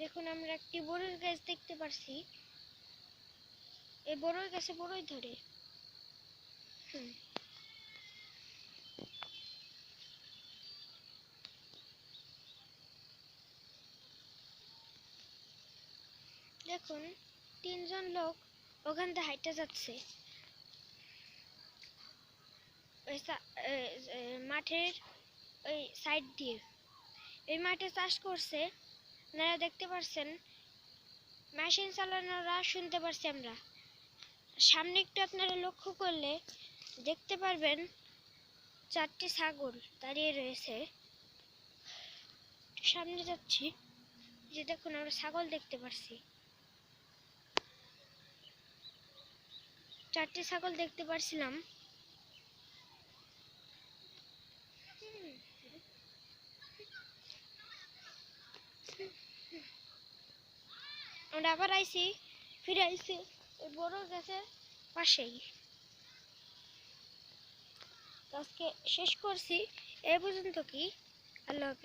দেখুন আমরা একটি বড়ই গাছ দেখতে পারছি। এই বড়ই গাছে বড়ই ধরে। দেখুন 3 জন লোক ওখান থেকে হাইটা যাচ্ছে মাঠের ওই সাইড দিয়ে। এই মাঠে চাষ করছে, আপনারা দেখতে পাচ্ছেন। মেশিন চালানোরা শুনতে পারছি আমরা। সামনে একটু আপনারা লক্ষ্য করলে দেখতে পারবেন 4টি ছাগল দাঁড়িয়ে রয়েছে। সামনে যাচ্ছি, যে দেখুন আমরা ছাগল দেখতে পাচ্ছি। 4টি ছাগল দেখতে পাচ্ছিলাম। আমরা আবার আইছি, ফিরে আইছি ওই বড় গাছের পাশেই। আজকে শেষ করছি এই পর্যন্ত। কি আল্লাহ হাফেজ।